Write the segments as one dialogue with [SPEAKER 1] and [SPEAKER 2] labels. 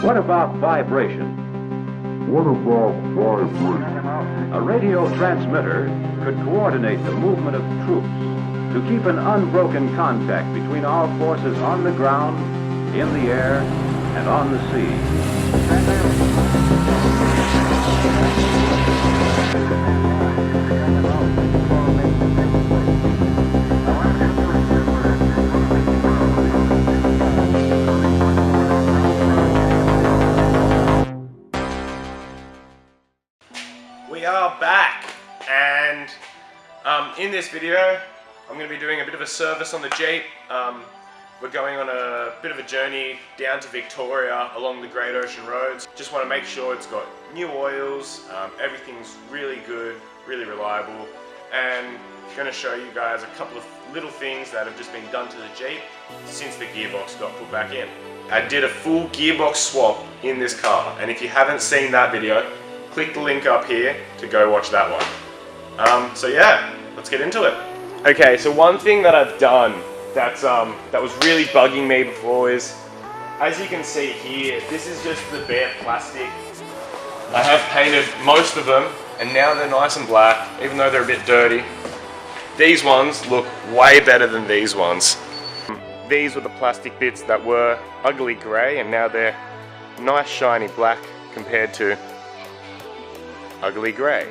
[SPEAKER 1] What about vibration? A radio transmitter could coordinate the movement of troops to keep an unbroken contact between our forces on the ground, in the air, and on the sea.
[SPEAKER 2] We are back, and in this video I'm going to be doing a bit of a service on the Jeep. We're going on a bit of a journey down to Victoria along the Great Ocean Roads. Just want to make sure it's got new oils, everything's really good, really reliable, and I'm going to show you guys a couple of little things that have just been done to the Jeep since the gearbox got put back in. I did a full gearbox swap in this car, and if you haven't seen that video, click the link up here to go watch that one. So yeah, let's get into it. Okay, so one thing that I've done that was really bugging me before is, as you can see here, this is just the bare plastic. I have painted most of them, and now they're nice and black, even though they're a bit dirty. These ones look way better than these ones. These were the plastic bits that were ugly grey, and now they're nice shiny black compared to ugly grey.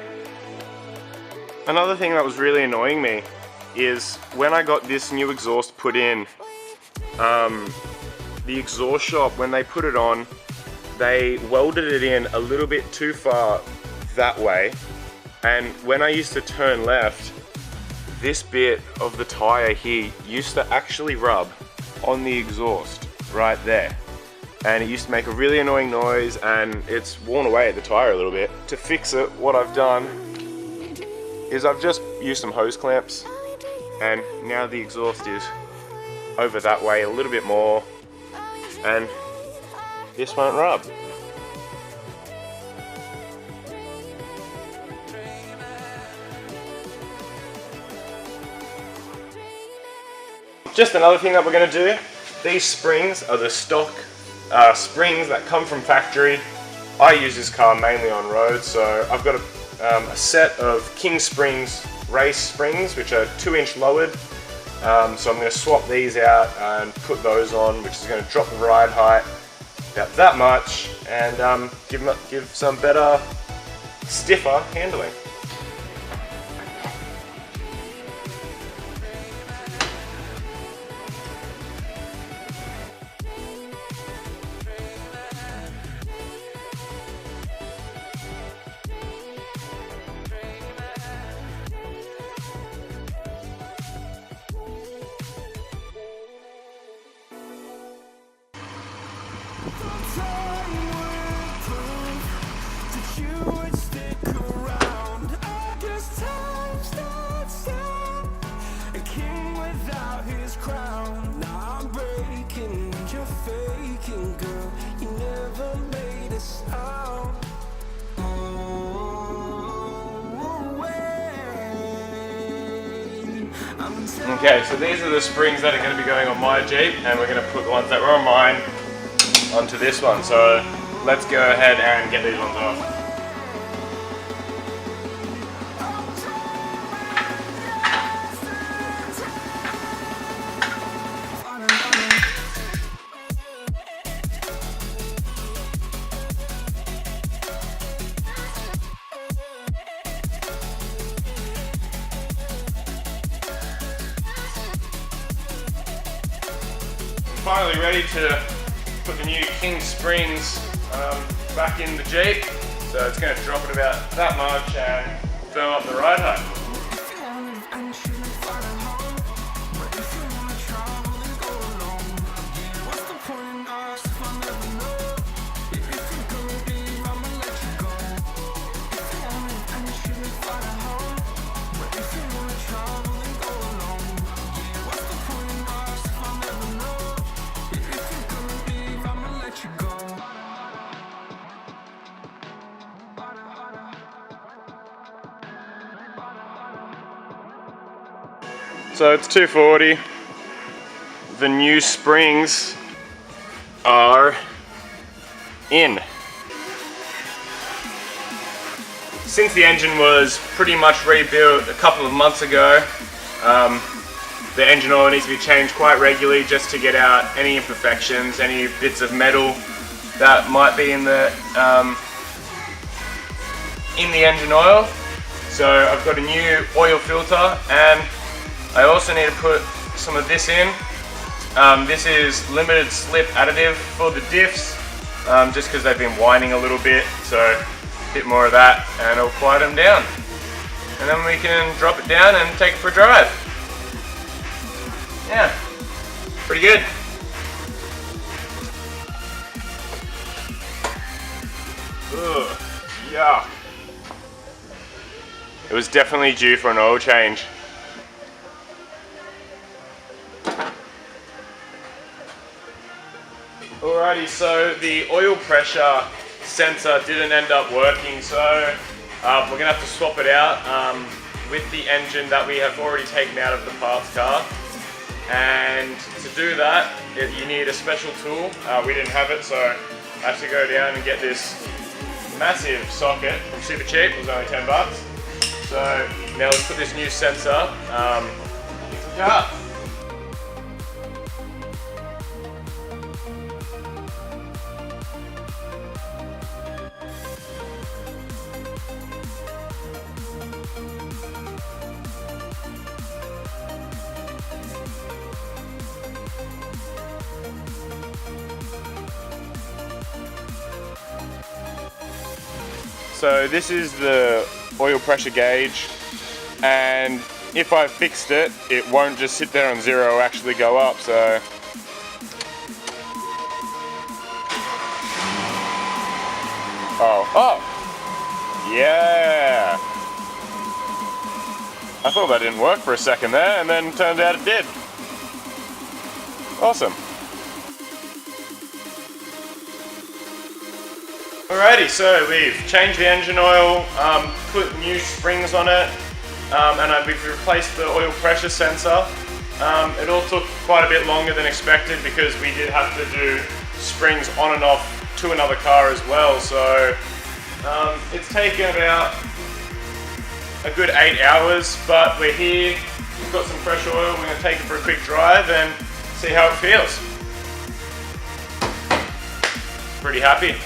[SPEAKER 2] Another thing that was really annoying me is when I got this new exhaust put in, the exhaust shop, when they put it on, they welded it in a little bit too far that way, and when I used to turn left, this bit of the tyre here used to actually rub on the exhaust right there. And it used to make a really annoying noise, and it's worn away at the tyre a little bit. To fix it, what I've done is I've just used some hose clamps, and now the exhaust is over that way a little bit more, and this won't rub. Just another thing that we're going to do, these springs are the stock springs that come from factory. I use this car mainly on road, so I've got a set of King Springs race springs, which are 2-inch lowered. So I'm going to swap these out and put those on, which is going to drop the ride height about that much, and give some better, stiffer handling. Okay, so these are the springs that are going to be going on my Jeep, and we're going to put the ones that were on mine onto this one. So let's go ahead and get these ones off. Finally ready to put the new King Springs back in the Jeep, so it's going to drop it about that much and firm up the ride height. So it's 240. The new springs are in. Since the engine was pretty much rebuilt a couple of months ago, the engine oil needs to be changed quite regularly just to get out any imperfections, any bits of metal that might be in the engine oil. So I've got a new oil filter, and I also need to put some of this in. This is limited slip additive for the diffs, just because they've been whining a little bit, so a bit more of that and it'll quiet them down. And then we can drop it down and take it for a drive. Yeah, pretty good. Ugh, yeah. It was definitely due for an oil change. Alrighty, so the oil pressure sensor didn't end up working, so we're going to have to swap it out with the engine that we have already taken out of the parts car. And to do that, you need a special tool. We didn't have it, so I have to go down and get this massive socket from Super Cheap. It was only 10 bucks. So now let's put this new sensor into the car. So this is the oil pressure gauge, and if I fixed it, it won't just sit there on zero, it'll actually go up, so. Oh, yeah! I thought that didn't work for a second there, and then turned out it did. Awesome. Alrighty, so we've changed the engine oil, put new springs on it, and we've replaced the oil pressure sensor. It all took quite a bit longer than expected because we did have to do springs on and off to another car as well, so it's taken about a good 8 hours, but we're here, we've got some fresh oil, we're going to take it for a quick drive and see how it feels. Pretty happy.